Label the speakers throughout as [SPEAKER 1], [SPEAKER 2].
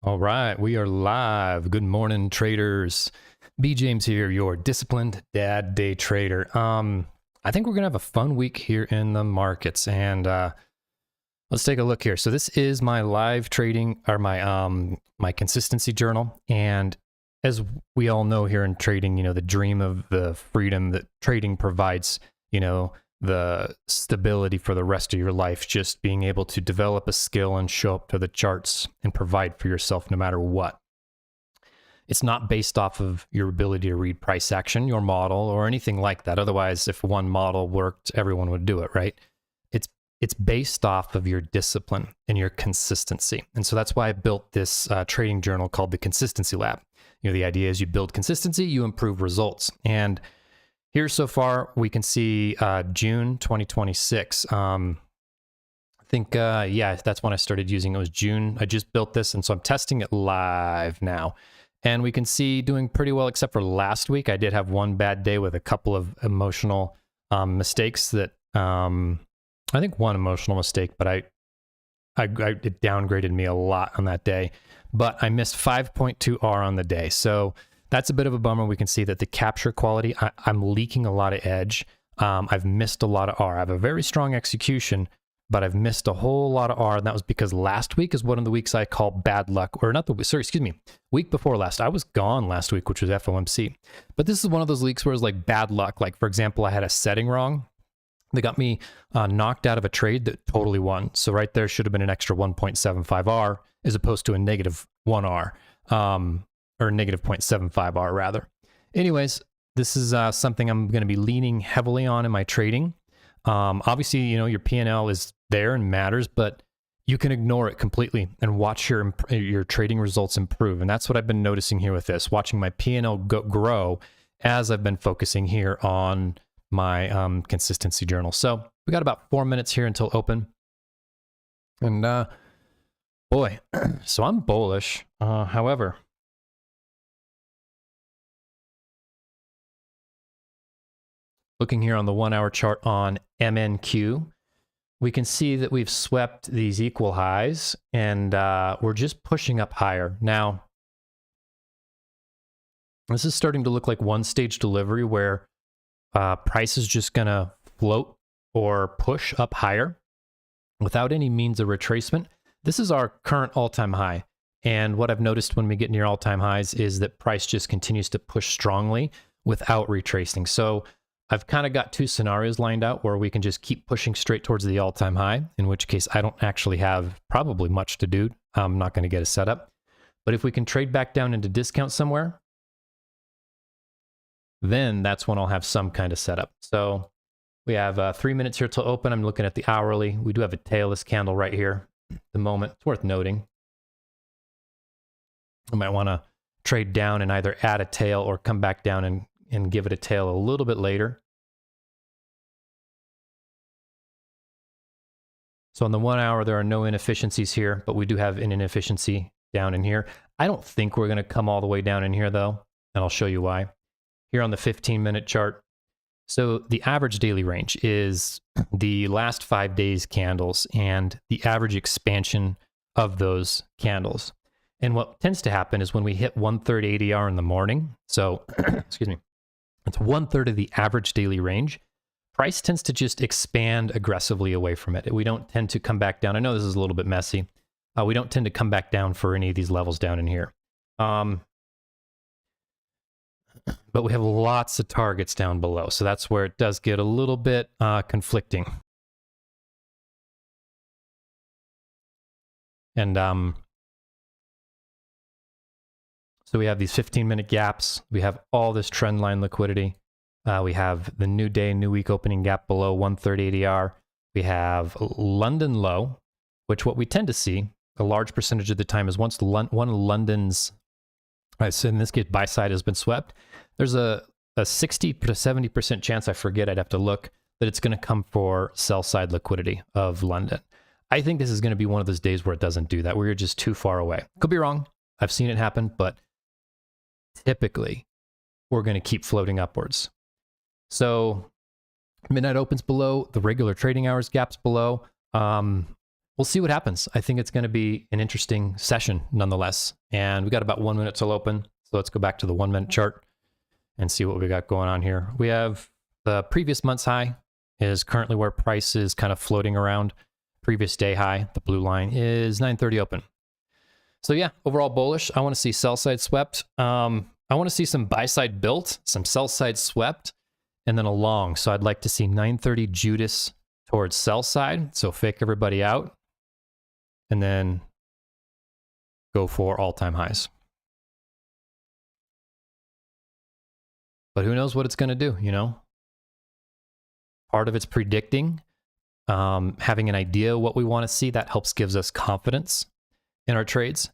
[SPEAKER 1] All right, we are live. Good morning, traders. B. James here, your disciplined dad day trader. I think we're gonna have a fun week here in the markets, and let's take a look here. So this is my live trading, or my consistency journal, and as we all know here in trading, the dream of the freedom that trading provides, the stability for the rest of your life, just being able to develop a skill and show up to the charts and provide for yourself no matter what. It's not based off of your ability to read price action, your model, or anything like that. Otherwise, if one model worked, everyone would do it, right? It's based off of your discipline and your consistency. And so that's why I built this trading journal called the Consistency Lab. The idea is you build consistency, you improve results. And here so far, we can see June 2026. I think, yeah, that's when I started using it. It was June. I just built this, and so I'm testing it live now. And we can see doing pretty well, except for last week. I did have one bad day with a couple of emotional mistakes that, I think one emotional mistake, but it downgraded me a lot on that day. But I missed 5.2 R on the day. So that's a bit of a bummer. We can see that the capture quality, I'm leaking a lot of edge. I've missed a lot of R. I have a very strong execution, but I've missed a whole lot of R. And that was because last week is one of the weeks I call bad luck, or not the, sorry, excuse me, week before last. I was gone last week, which was FOMC. But this is one of those weeks where it's like bad luck. Like, for example, I had a setting wrong. They got me knocked out of a trade that totally won. So right there should have been an extra 1.75 R as opposed to a negative 1 R, or negative 0.75 R rather. Anyways, this is something I'm going to be leaning heavily on in my trading. Obviously, your P&L is there and matters, but you can ignore it completely and watch your trading results improve. And that's what I've been noticing here with this, watching my P&L grow as I've been focusing here on my consistency journal. So we got about 4 minutes here until open. And boy, so I'm bullish. However, looking here on the 1 hour chart on MNQ, we can see that we've swept these equal highs, and we're just pushing up higher. Now, this is starting to look like one stage delivery where price is just going to float or push up higher without any means of retracement. This is our current all-time high. And what I've noticed when we get near all-time highs is that price just continues to push strongly without retracing. So I've kind of got two scenarios lined out where we can just keep pushing straight towards the all-time high, in which case I don't actually have probably much to do. I'm not going to get a setup. But if we can trade back down into discount somewhere, then that's when I'll have some kind of setup. So we have 3 minutes here till open. I'm looking at the hourly. We do have a tailless candle right here at the moment. It's worth noting. I might want to trade down and either add a tail or come back down and give it a tail a little bit later. So on the 1 hour, there are no inefficiencies here, but we do have an inefficiency down in here. I don't think we're going to come all the way down in here though, and I'll show you why. Here on the 15-minute chart, so the average daily range is the last 5 days candles and the average expansion of those candles. And what tends to happen is when we hit 1/3 ADR in the morning, so excuse me, it's 1/3 of the average daily range, price tends to just expand aggressively away from it. We don't tend to come back down. I know this is a little bit messy. We don't tend to come back down for any of these levels down in here. But we have lots of targets down below. So that's where it does get a little bit conflicting. And so we have these 15-minute gaps. We have all this trend line liquidity. We have the new day, new week opening gap below 1/3 ADR. We have London low, which what we tend to see a large percentage of the time is once one of London's, so in this case, buy side has been swept, there's a 60 to 70% chance, I forget, I'd have to look, that it's going to come for sell side liquidity of London. I think this is going to be one of those days where it doesn't do that. We're just too far away. Could be wrong. I've seen it happen, but typically we're going to keep floating upwards. So midnight opens below, the regular trading hours gaps below. we'll see what happens. I think it's going to be an interesting session nonetheless. And we got about 1 minute till open. So let's go back to the 1 minute chart and see what we got going on here. We have the previous month's high is currently where price is kind of floating around. Previous day high, the blue line, is 9:30 open. So yeah, overall bullish. I want to see sell side swept. I want to see some buy side built, some sell side swept, and then a long. So I'd like to see 9:30 Judas towards sell side. So fake everybody out and then go for all-time highs. But who knows what it's going to do, you know? Part of it's predicting, having an idea what we want to see. That helps gives us confidence in our trades,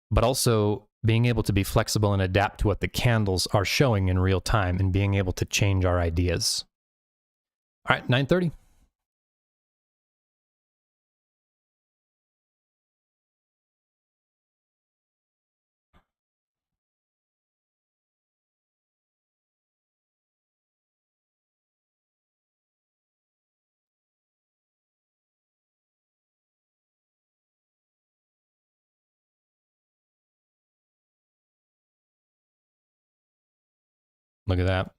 [SPEAKER 1] but also being able to be flexible and adapt to what the candles are showing in real time and being able to change our ideas. All right, 9:30. Look at that.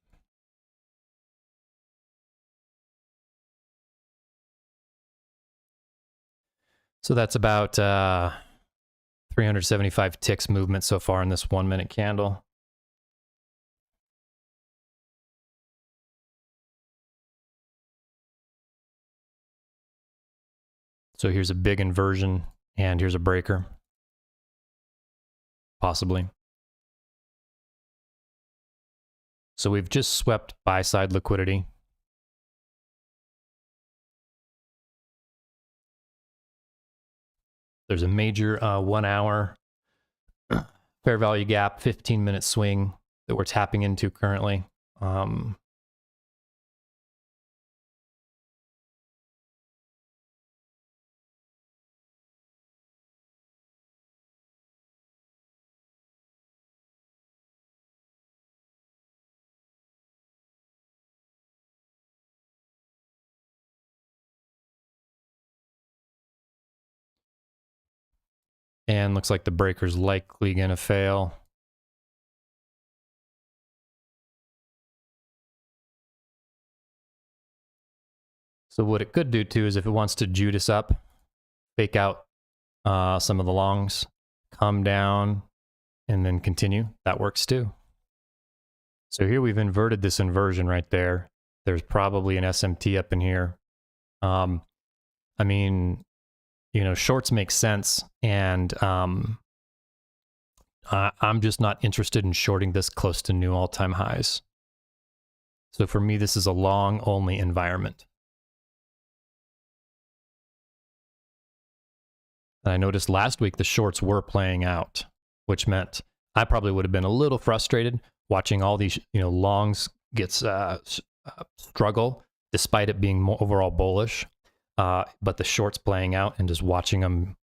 [SPEAKER 1] So that's about 375 ticks movement so far in this 1 minute candle. So here's a big inversion and here's a breaker. Possibly. So we've just swept buy side liquidity. There's a major 1 hour fair value gap, 15-minute swing that we're tapping into currently. And looks like the breaker's likely going to fail. So what it could do too is if it wants to Judas up, fake out some of the longs, come down, and then continue, that works too. So here we've inverted this inversion right there. There's probably an SMT up in here. I mean, you know, shorts make sense, and I'm just not interested in shorting this close to new all-time highs. So for me, this is a long-only environment. And I noticed last week the shorts were playing out, which meant I probably would have been a little frustrated watching all these, you know, longs get struggle despite it being more overall bullish. But the shorts playing out and just watching them,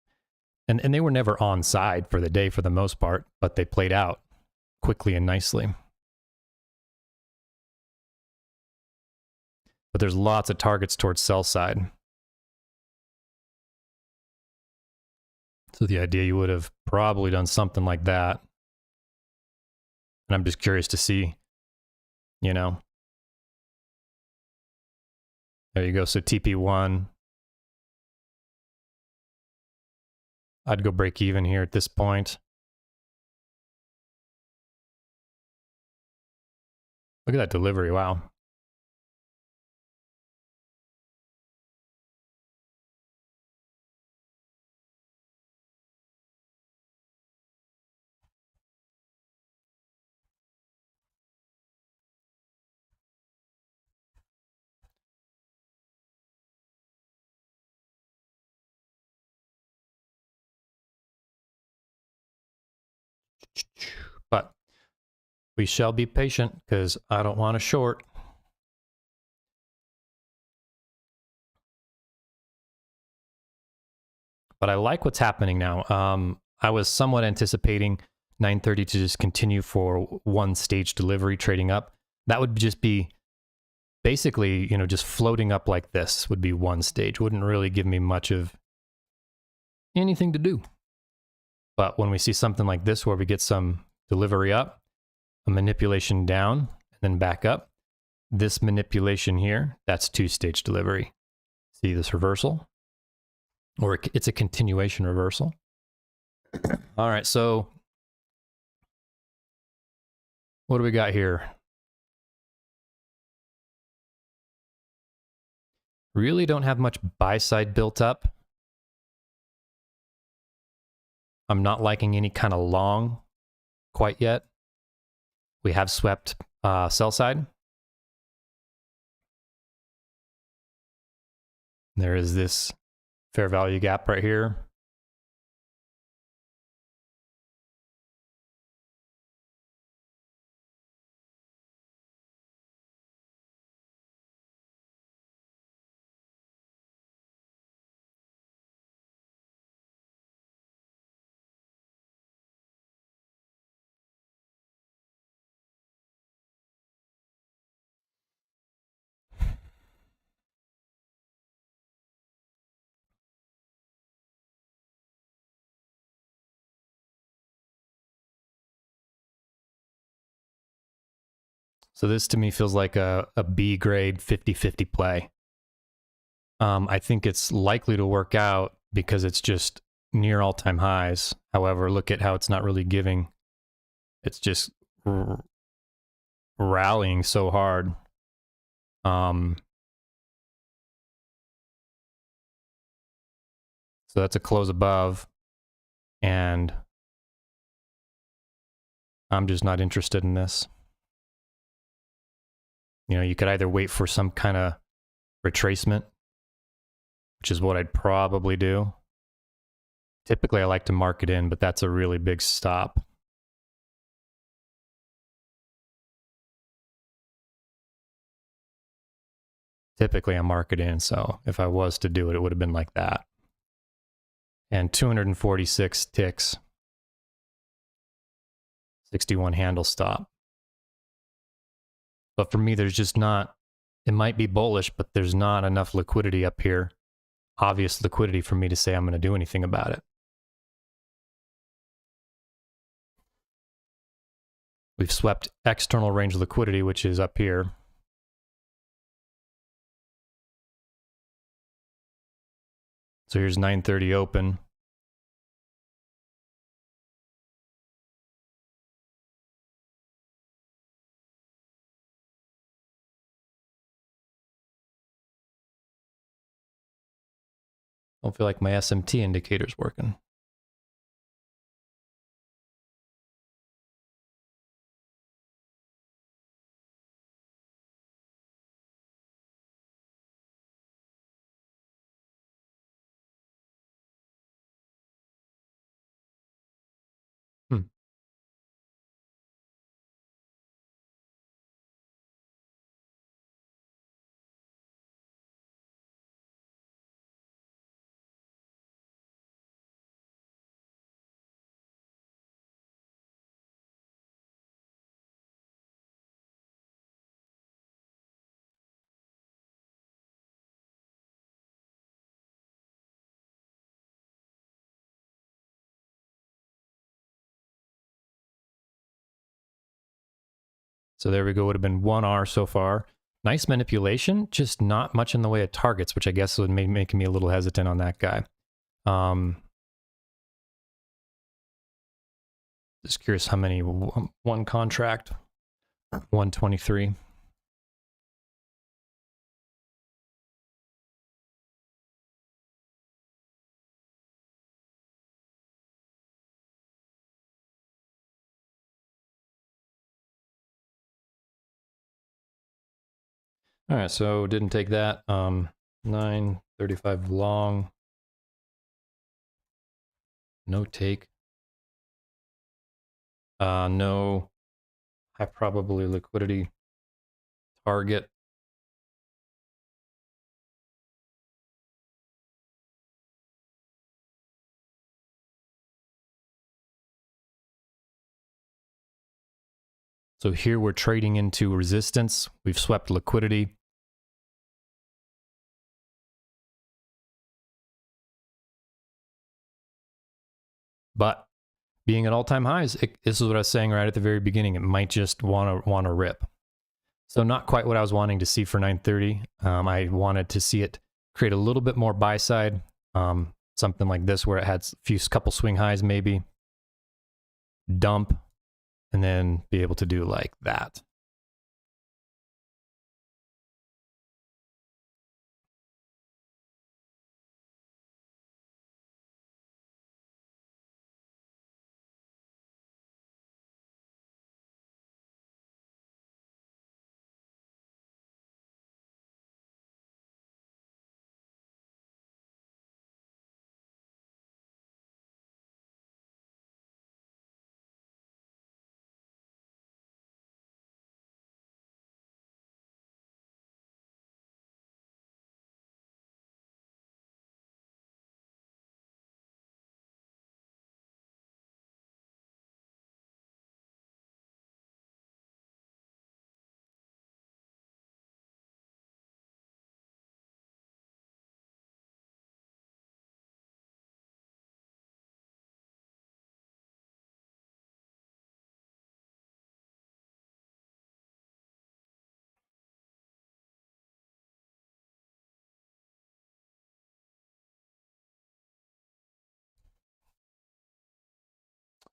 [SPEAKER 1] and they were never on side for the day for the most part, but they played out quickly and nicely. But there's lots of targets towards sell side. So the idea you would have probably done something like that. And I'm just curious to see, you know. There you go. So TP1. I'd go break even here at this point. Look at that delivery. Wow. But we shall be patient because I don't want to short. But I like what's happening now. I was somewhat anticipating 9:30 to just continue for one stage delivery trading up. That would just be basically, you know, just floating up like this would be one stage. Wouldn't really give me much of anything to do. But when we see something like this where we get some delivery up, a manipulation down, and then back up, this manipulation here, that's two-stage delivery. See this reversal? Or it's a continuation reversal. All right, so what do we got here? Really don't have much buy side built up. I'm not liking any kind of long quite yet. We have swept sell side. There is this fair value gap right here. So this to me feels like a B grade 50-50 play. I think it's likely to work out because it's just near all-time highs. However, look at how it's not really giving. It's just rallying so hard. So that's a close above, and I'm just not interested in this. You know, you could either wait for some kind of retracement, which is what I'd probably do. Typically, I like to mark it in, but that's a really big stop. Typically, I mark it in, so if I was to do it, it would have been like that. And 246 ticks. 61 handle stop. But for me, there's just not, it might be bullish, but there's not enough liquidity up here. Obvious liquidity for me to say I'm going to do anything about it. We've swept external range liquidity, which is up here. So here's 9:30 open. I don't feel like my SMT indicator's working. So there we go, would have been 1R so far. Nice manipulation, just not much in the way of targets, which I guess would make me a little hesitant on that guy. Just curious how many, one contract, 123. All right, so didn't take that. 935 long. No take. No high probability liquidity target. So here we're trading into resistance. We've swept liquidity. But being at all-time highs, this is what I was saying right at the very beginning. It might just want to rip. So not quite what I was wanting to see for 930. I wanted to see it create a little bit more buy side, something like this where it had a couple swing highs maybe, dump, and then be able to do like that.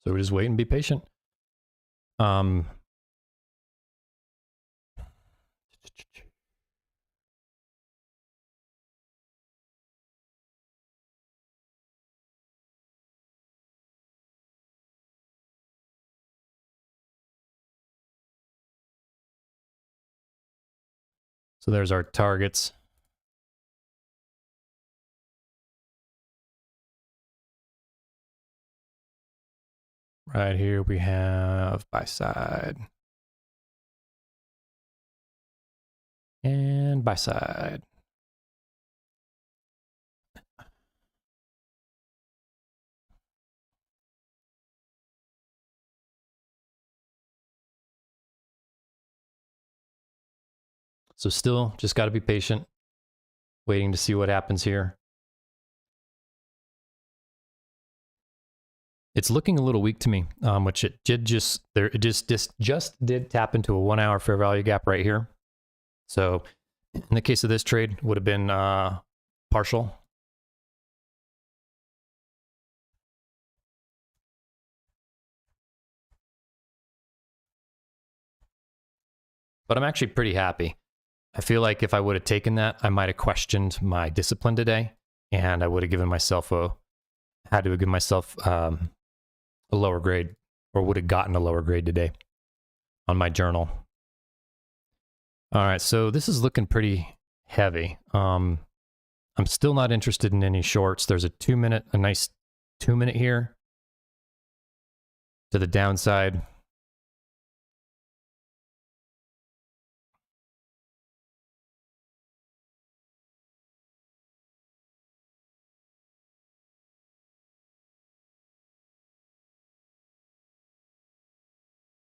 [SPEAKER 1] So we just wait and be patient. So there's our targets. Right here we have buy side. And buy side. So still just got to be patient, waiting to see what happens here. It's looking a little weak to me, which it did just did tap into a 1 hour fair value gap right here. So in the case of this trade, would have been partial. But I'm actually pretty happy. I feel like if I would have taken that, I might have questioned my discipline today, and I would have given myself a lower grade, or would have gotten a lower grade today on my journal. All right, so this is looking pretty heavy. I'm still not interested in any shorts. There's a nice 2 minute here to the downside.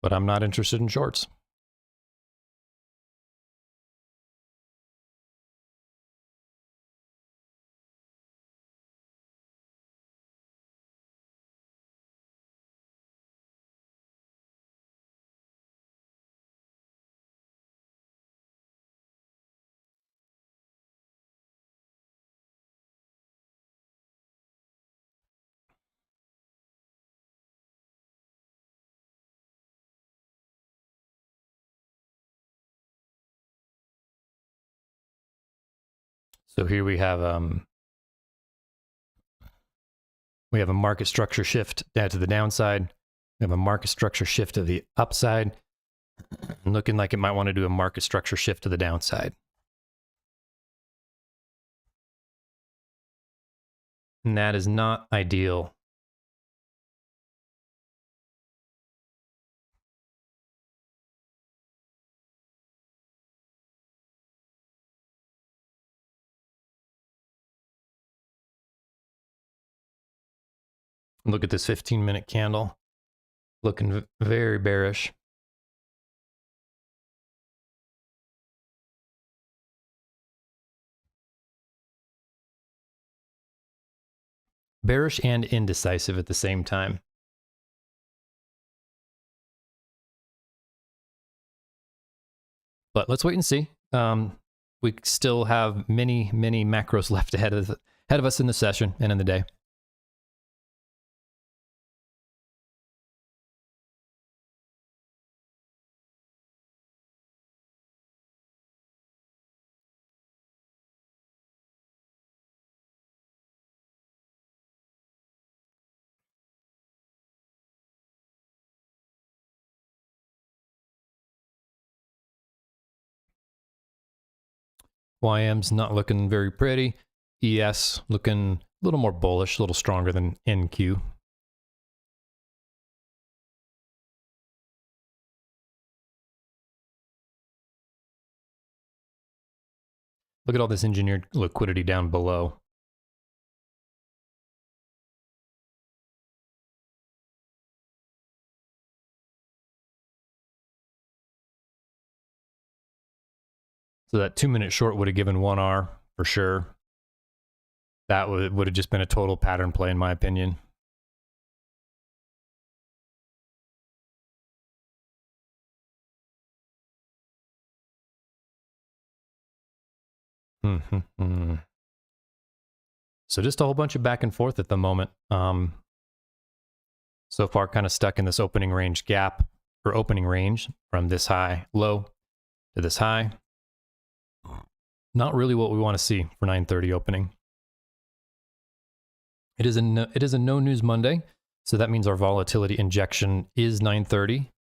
[SPEAKER 1] But I'm not interested in shorts. So here we have a market structure shift down to the downside. We have a market structure shift to the upside, looking like it might want to do a market structure shift to the downside. And that is not ideal. Look at this 15-minute candle, looking very bearish. Bearish and indecisive at the same time. But let's wait and see. We still have many macros left ahead of us in the session and in the day. YM's not looking very pretty. ES looking a little more bullish, a little stronger than NQ. Look at all this engineered liquidity down below. So that 2-minute short would have given 1R for sure. That would have just been a total pattern play in my opinion. So just a whole bunch of back and forth at the moment. So far kind of stuck in this opening range gap, or opening range from this high low to this high. Not really what we want to see for 9:30 opening. It is a no news Monday, so that means our volatility injection is 9:30,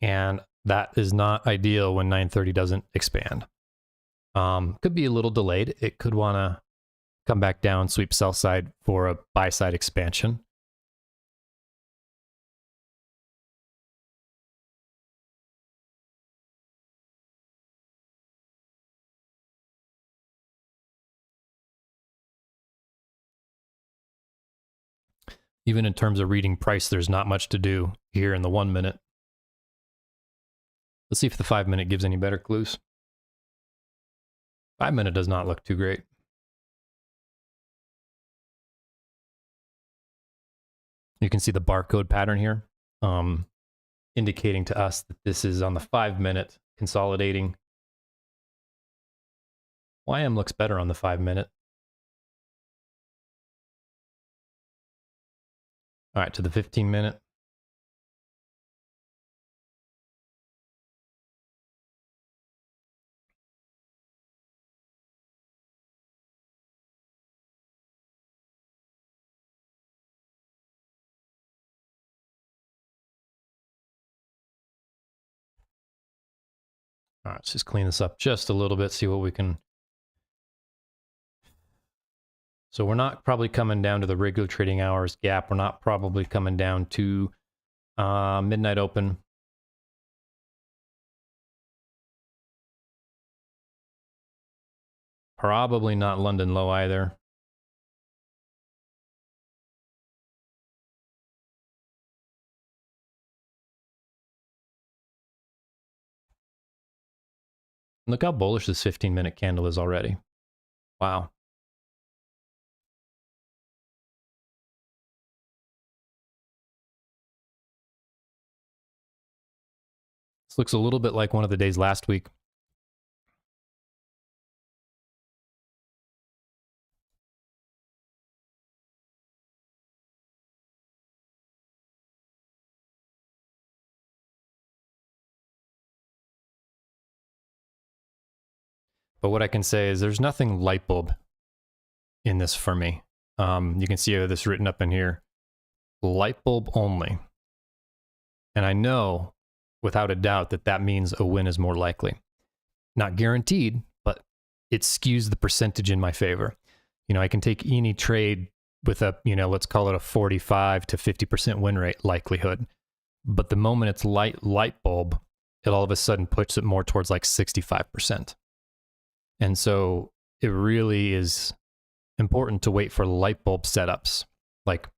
[SPEAKER 1] and that is not ideal when 9:30 doesn't expand. Could be a little delayed. It could want to come back down, sweep sell side for a buy side expansion. Even in terms of reading price, there's not much to do here in the 1 minute. Let's see if the 5-minute gives any better clues. 5-minute does not look too great. You can see the barcode pattern here, indicating to us that this is on the 5-minute consolidating. YM looks better on the 5-minute. All right, to the 15-minute. All right, let's just clean this up just a little bit, see what we can. So we're not probably coming down to the regular trading hours gap. We're not probably coming down to midnight open. Probably not London low either. Look how bullish this 15-minute candle is already. Wow. This looks a little bit like one of the days last week. But what I can say is there's nothing light bulb in this for me. You can see this written up in here. Light bulb only. And I know without a doubt that that means a win is more likely. Not guaranteed, but it skews the percentage in my favor. You know, I can take any trade with a, you know, let's call it a 45 to 50% win rate likelihood. But the moment it's light bulb, it all of a sudden puts it more towards like 65%. And so it really is important to wait for light bulb setups. Like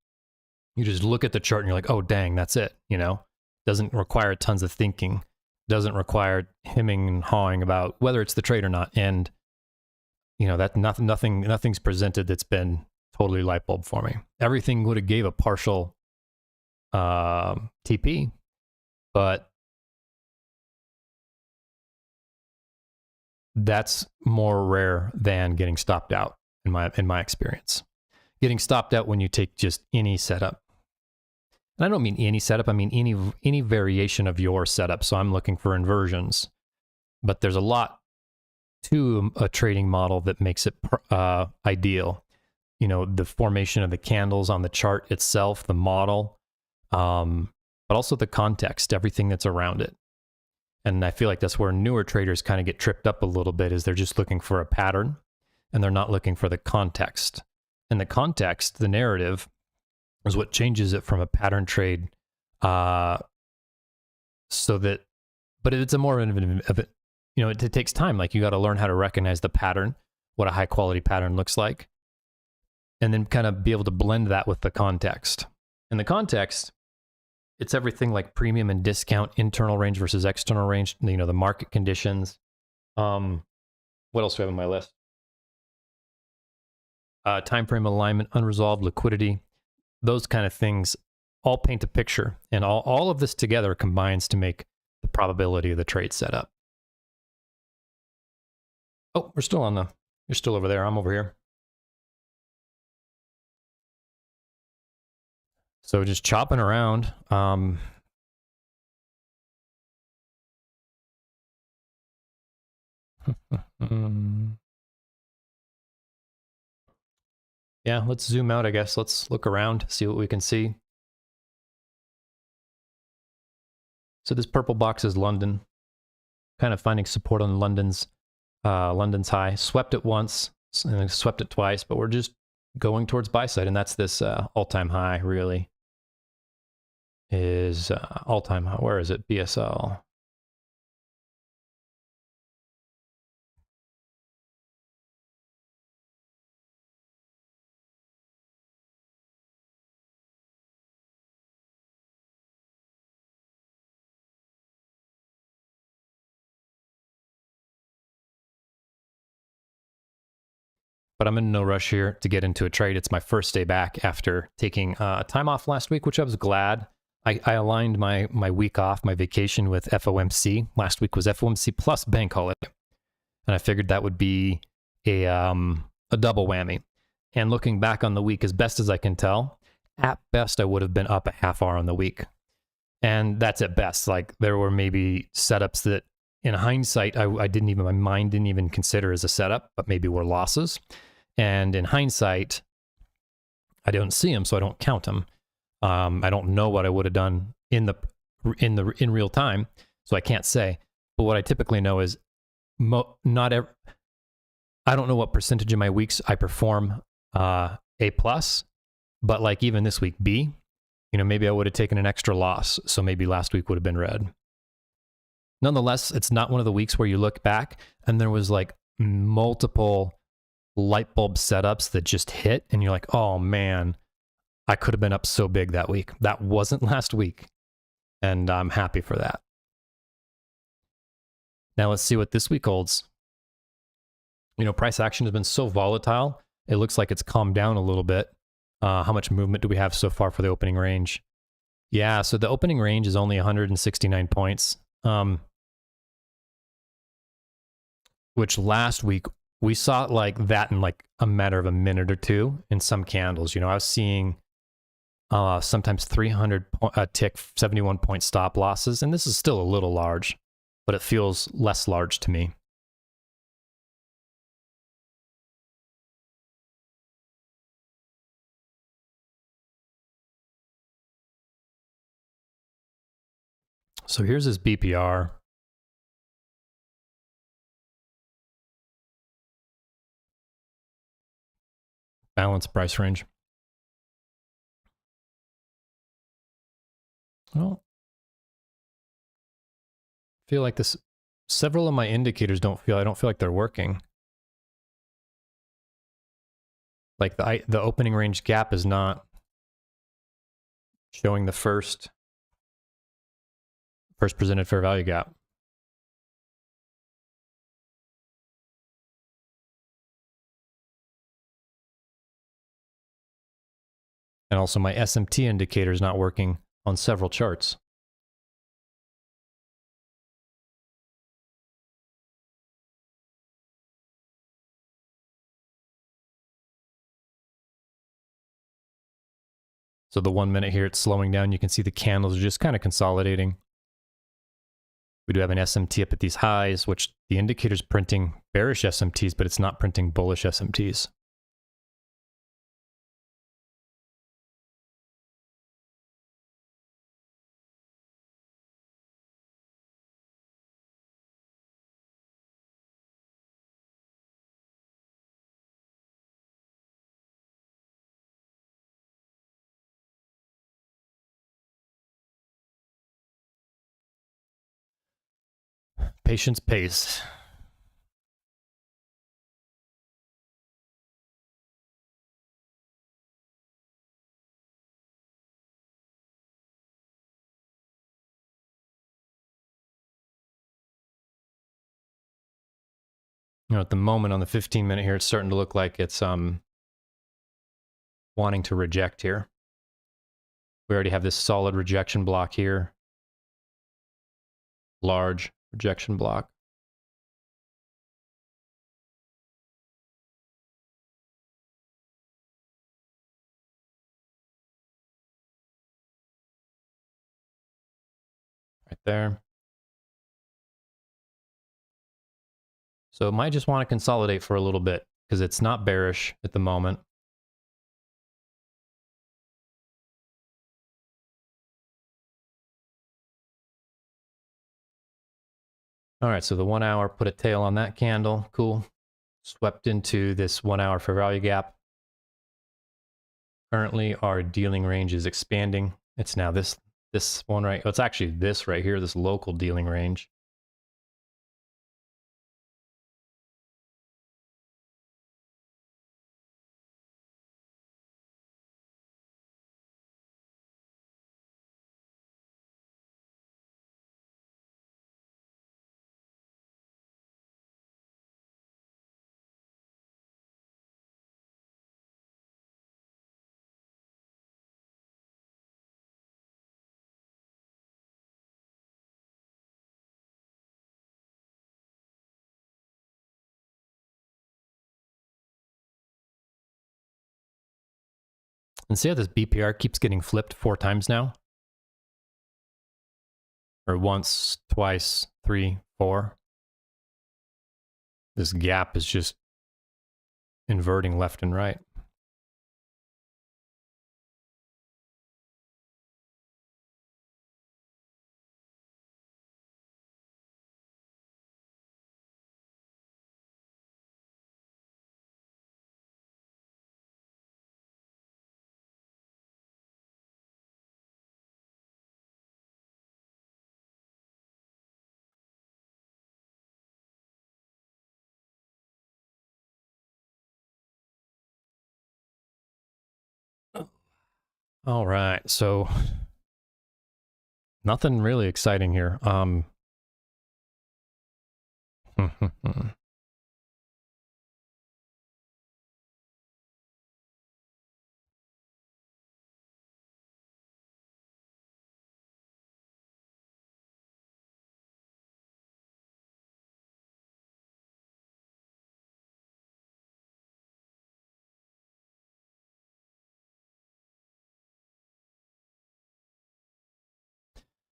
[SPEAKER 1] you just look at the chart and you're like, oh, dang, that's it. You know, doesn't require tons of thinking, doesn't require hemming and hawing about whether it's the trade or not. And, you know, that nothing's presented that's been totally light bulb for me. Everything would have gave a partial TP, but that's more rare than getting stopped out in my experience. Getting stopped out when you take just any setup. And I don't mean any setup, I mean any variation of your setup. So I'm looking for inversions, but there's a lot to a trading model that makes it ideal. You know, the formation of the candles on the chart itself, the model, but also the context, everything that's around it. And I feel like that's where newer traders kind of get tripped up a little bit, is they're just looking for a pattern and they're not looking for the context. And the context, the narrative, is what changes it from a pattern trade. So that, but it's a more of it, you know, it takes time. Like, you got to learn how to recognize the pattern, what a high quality pattern looks like, and then kind of be able to blend that with the context. And the context, it's everything like premium and discount, internal range versus external range, you know, the market conditions. What else do I have on my list? Time frame alignment, unresolved liquidity, those kind of things all paint a picture. And all of this together combines to make the probability of the trade setup. Oh, you're still over there. I'm over here. So just chopping around. Yeah, let's zoom out, I guess. Let's look around, see what we can see. So this purple box is London. Kind of finding support on London's high. Swept it once and swept it twice, but we're just going towards buy side, and that's this all-time high, really. Is all-time high. Where is it? BSL. But I'm in no rush here to get into a trade. It's my first day back after taking time off last week, which I was glad. I aligned my week off, my vacation, with FOMC. Last week was FOMC plus bank holiday. And I figured that would be a double whammy. And looking back on the week, as best as I can tell, at best, I would have been up a half hour on the week. And that's at best. Like, there were maybe setups that, in hindsight, my mind didn't even consider as a setup, but maybe were losses. And in hindsight, I don't see them, so I don't count them. I don't know what I would have done in real time, so I can't say. But what I typically know is I don't know what percentage of my weeks I perform A+, but like even this week, B. You know, maybe I would have taken an extra loss, so maybe last week would have been red. Nonetheless, it's not one of the weeks where you look back and there was like multiple light bulb setups that just hit and you're like, oh man, I could have been up so big that week. That wasn't last week, and I'm happy for that. Now let's see what this week holds. You know, price action has been so volatile. It looks like it's calmed down a little bit. How much movement do we have so far for the opening range? Yeah, so the opening range is only 169 points. Which last week we saw it like that in like a matter of a minute or two in some candles. You know, I was seeing sometimes 300 tick, 71 point stop losses, and this is still a little large, but it feels less large to me. So here's his BPR. Balanced price range. Well, I feel like this. Several of my indicators I don't feel like they're working. Like the opening range gap is not showing the first presented fair value gap. And also my SMT indicator is not working on several charts. So the 1 minute here, it's slowing down. You can see the candles are just kind of consolidating. We do have an SMT up at these highs, which the indicator's printing bearish SMTs, but it's not printing bullish SMTs. Patience pays. You know, at the moment on the 15 minute here, it's starting to look like it's wanting to reject here. We already have this solid rejection block here. Large rejection block. Right there. So it might just want to consolidate for a little bit because it's not bearish at the moment. All right, so the 1 hour put a tail on that candle. Cool. Swept into this 1 hour fair value gap. Currently, our dealing range is expanding. It's now this one right. It's actually this right here, this local dealing range. And see how this BPR keeps getting flipped 4 times now? Or once, twice, 3, 4. This gap is just inverting left and right. All right, so nothing really exciting here.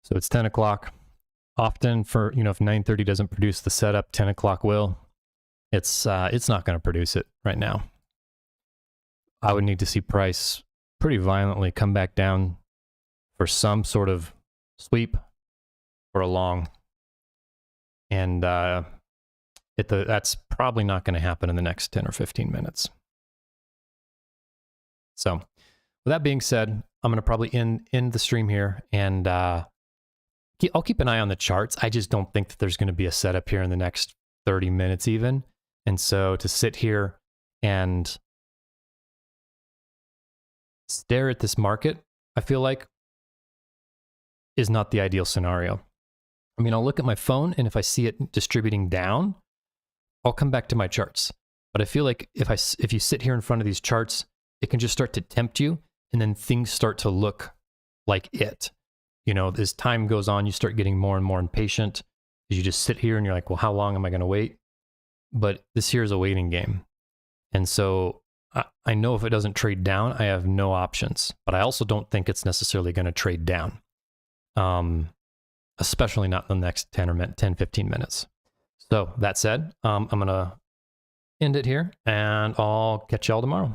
[SPEAKER 1] So it's 10 o'clock. Often for, you know, if 9:30 doesn't produce the setup, 10 o'clock will. It's not going to produce it right now. I would need to see price pretty violently come back down for some sort of sweep or a long. And that's probably not going to happen in the next 10 or 15 minutes. So with that being said, I'm going to probably end the stream here, and I'll keep an eye on the charts. I just don't think that there's going to be a setup here in the next 30 minutes even. And so to sit here and stare at this market, I feel like, is not the ideal scenario. I mean, I'll look at my phone, and if I see it distributing down, I'll come back to my charts. But I feel like if you sit here in front of these charts, it can just start to tempt you and then things start to look like it. You know, as time goes on, you start getting more and more impatient because you just sit here and you're like, well, how long am I going to wait? But this here is a waiting game. And so I know if it doesn't trade down, I have no options, but I also don't think it's necessarily going to trade down. Especially not in the next 10, 15 minutes. So that said, I'm going to end it here and I'll catch y'all tomorrow.